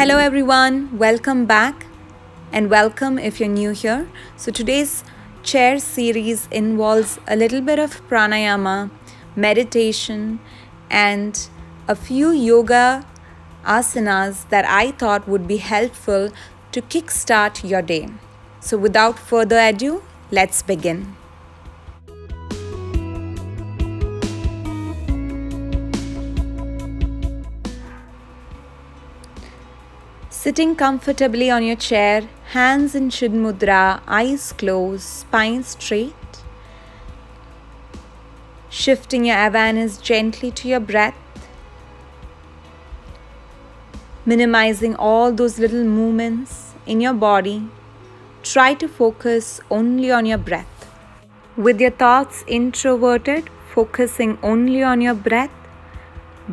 Hello everyone, welcome back and welcome if you're new here. So today's chair series involves a little bit of pranayama, meditation and a few yoga asanas that I thought would be helpful to kickstart your day. So without further ado, let's begin. Sitting comfortably on your chair, hands in Shuddha Mudra, eyes closed, spine straight. Shifting your awareness gently to your breath. Minimizing all those little movements in your body. Try to focus only on your breath. With your thoughts introverted, focusing only on your breath,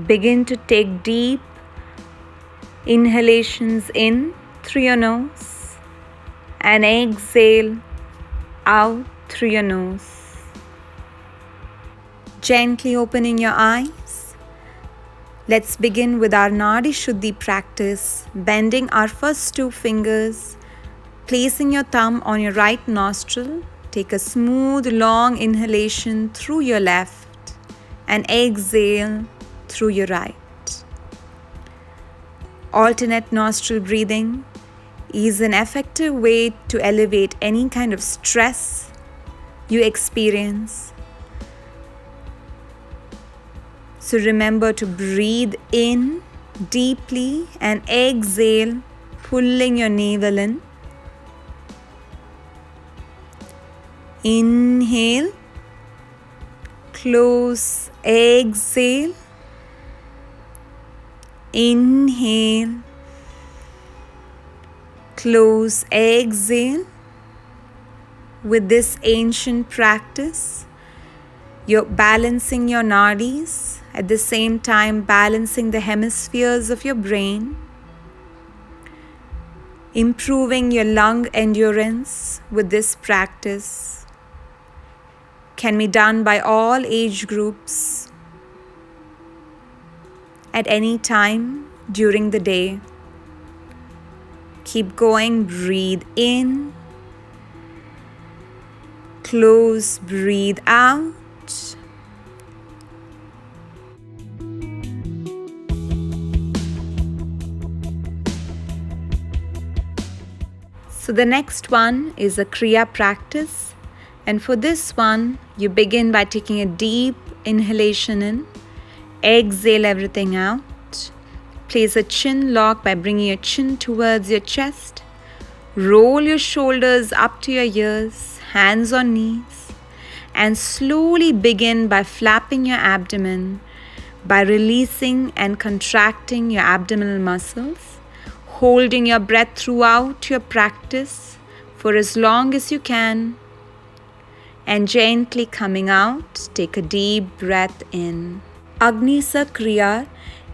begin to take deep inhalations in through your nose and exhale out through your nose. Gently opening your eyes. Let's begin with our Nadi Shuddhi practice, bending our first two fingers, placing your thumb on your right nostril. Take a smooth, long inhalation through your left and exhale through your right. Alternate nostril breathing is an effective way to elevate any kind of stress you experience. So remember to breathe in deeply and exhale, pulling your navel in. Inhale, close, exhale. Inhale, close, exhale. With this ancient practice, you're balancing your nadis, at the same time balancing the hemispheres of your brain, improving your lung endurance with this practice. Can be done by all age groups at any time during the day. Keep going, breathe in, close, breathe out. So the next one is a Kriya practice, and for this one you begin by taking a deep inhalation in. Exhale everything out. Place a chin lock by bringing your chin towards your chest. Roll your shoulders up to your ears, hands on knees, and slowly begin by flapping your abdomen, by releasing and contracting your abdominal muscles, holding your breath throughout your practice for as long as you can, and gently coming out. Take a deep breath in. Agnisa Kriya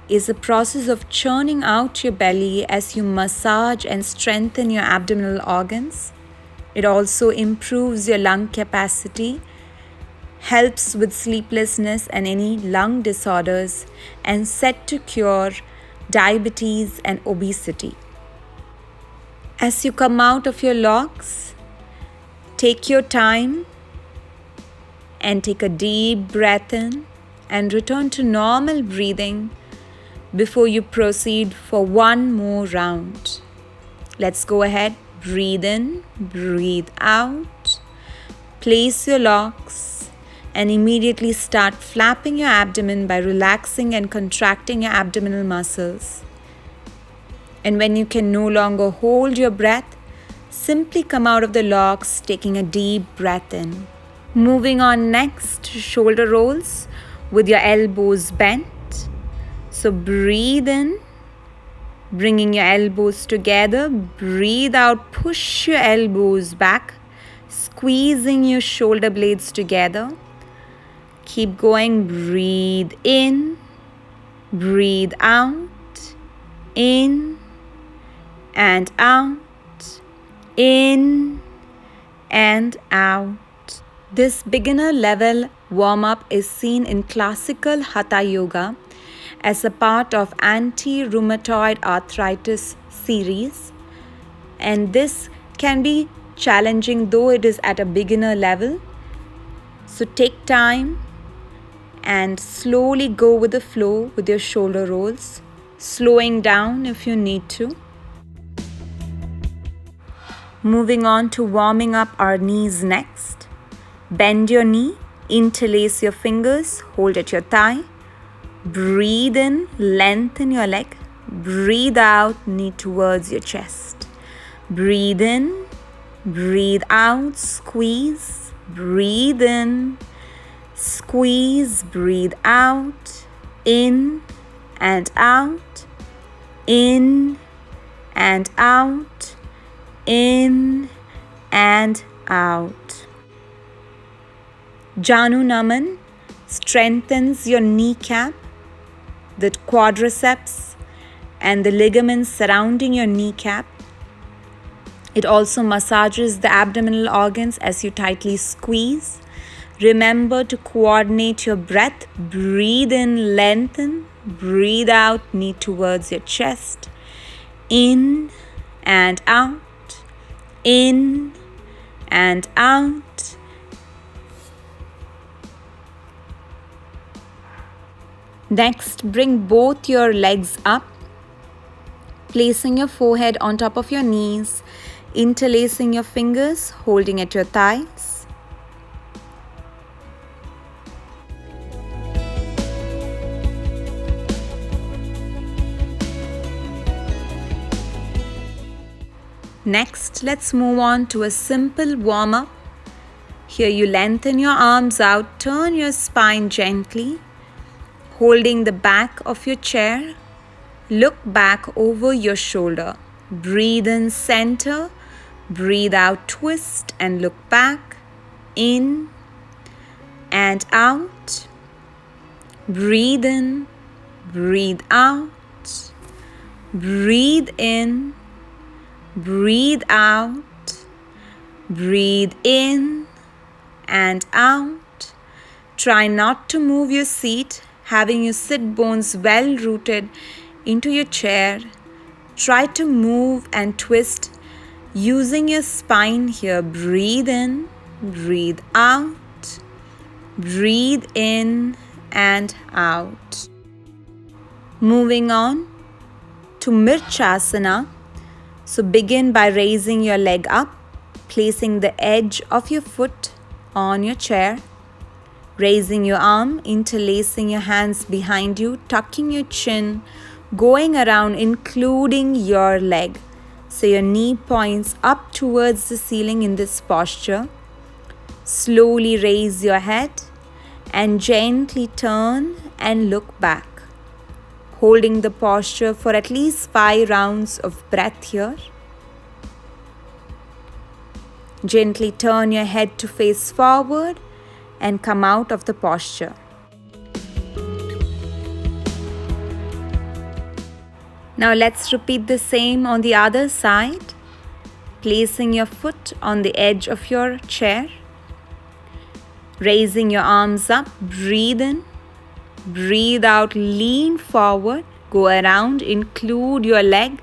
is a process of churning out your belly as you massage and strengthen your abdominal organs. It also improves your lung capacity, helps with sleeplessness and any lung disorders, and set to cure diabetes and obesity. As you come out of your locks, take your time and take a deep breath in. And return to normal breathing before you proceed for one more round. Let's go ahead. Breathe in, breathe out. Place your locks and immediately start flapping your abdomen by relaxing and contracting your abdominal muscles. And when you can no longer hold your breath, simply come out of the locks, taking a deep breath in. Moving on next to shoulder rolls with your elbows bent. So breathe in, bringing your elbows together. Breathe out, push your elbows back, squeezing your shoulder blades together. Keep going, breathe in, breathe out, in and out, in and out. This beginner level warm-up is seen in classical Hatha Yoga as a part of anti-rheumatoid arthritis series, and this can be challenging though it is at a beginner level. So take time and slowly go with the flow with your shoulder rolls, slowing down if you need to. Moving on to warming up our knees next. Bend your knee, interlace your fingers, hold at your thigh. Breathe in, lengthen your leg. Breathe out, knee towards your chest. Breathe in, breathe out, squeeze. Breathe in, squeeze, breathe out. In and out, in and out, in and out. Janu Naman strengthens your kneecap, the quadriceps, and the ligaments surrounding your kneecap. It also massages the abdominal organs as you tightly squeeze. Remember to coordinate your breath. Breathe in, lengthen. Breathe out, knee towards your chest. In and out. In and out. Next, bring both your legs up, placing your forehead on top of your knees, interlacing your fingers, holding at your thighs. Next, let's move on to a simple warm-up. Here you lengthen your arms out, turn your spine gently, holding the back of your chair. Look back over your shoulder. Breathe in, center. Breathe out, twist and look back. In and out. Breathe in, breathe out. Breathe in, breathe out. Breathe in and out. Try not to move your seat, having your sit bones well rooted into your chair. Try to move and twist using your spine here. Breathe in, breathe out. Breathe in and out. Moving on to Mirchasana. So begin by raising your leg up, placing the edge of your foot on your chair. Raising your arm, interlacing your hands behind you, tucking your chin, going around, including your leg. So your knee points up towards the ceiling in this posture. Slowly raise your head and gently turn and look back. Holding the posture for at least 5 rounds of breath here. Gently turn your head to face forward and come out of the posture. Now let's repeat the same on the other side. Placing your foot on the edge of your chair. Raising your arms up, breathe in, breathe out, lean forward, go around, include your leg,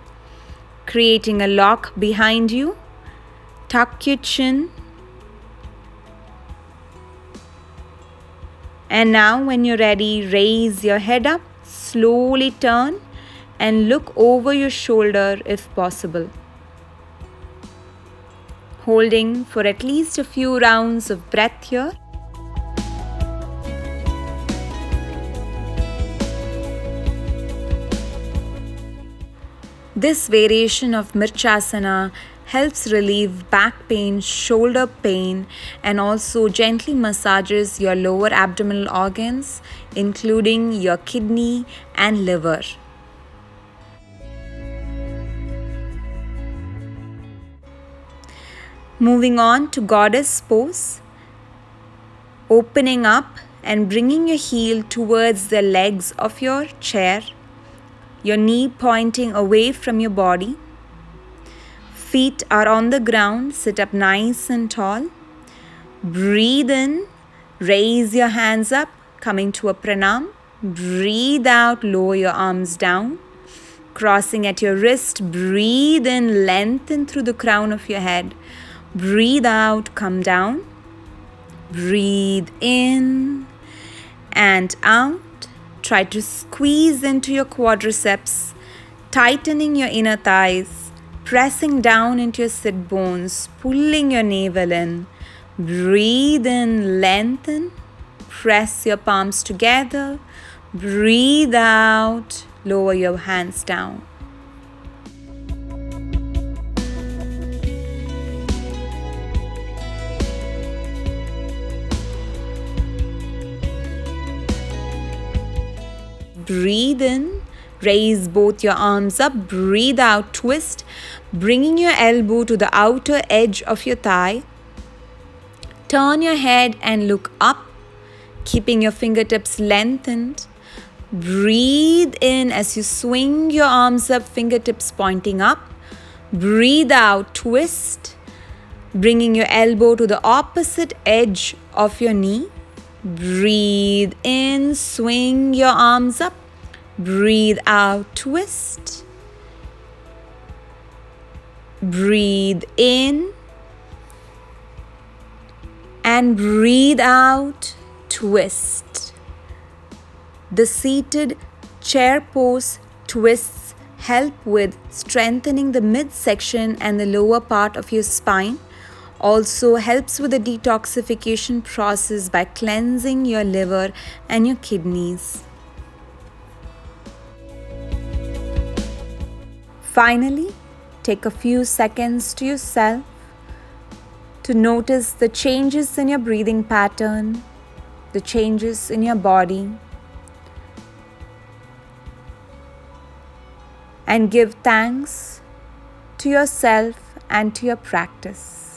creating a lock behind you. Tuck your chin. And now when you're ready, raise your head up, slowly turn and look over your shoulder if possible. Holding for at least a few rounds of breath here. This variation of Mirchasana helps relieve back pain, shoulder pain, and also gently massages your lower abdominal organs, including your kidney and liver. Moving on to Goddess Pose. Opening up and bringing your heel towards the legs of your chair. Your knee pointing away from your body. Feet are on the ground. Sit up nice and tall. Breathe in. Raise your hands up, coming to a pranam. Breathe out. Lower your arms down. crossing at your wrist. Breathe in, lengthen through the crown of your head. Breathe out, come down. Breathe in and out. Try to squeeze into your quadriceps, tightening your inner thighs, pressing down into your sit bones, pulling your navel in. Breathe in, lengthen. Press your palms together. Breathe out, lower your hands down. Breathe in, raise both your arms up. Breathe out, twist, bringing your elbow to the outer edge of your thigh. Turn your head and look up, keeping your fingertips lengthened. Breathe in as you swing your arms up, fingertips pointing up. Breathe out, twist, bringing your elbow to the opposite edge of your knee. Breathe in, swing your arms up. Breathe out, twist. Breathe in and breathe out, twist. The seated chair pose twists help with strengthening the midsection and the lower part of your spine. Also helps with the detoxification process by cleansing your liver and your kidneys. Finally, take a few seconds to yourself to notice the changes in your breathing pattern, the changes in your body, and give thanks to yourself and to your practice.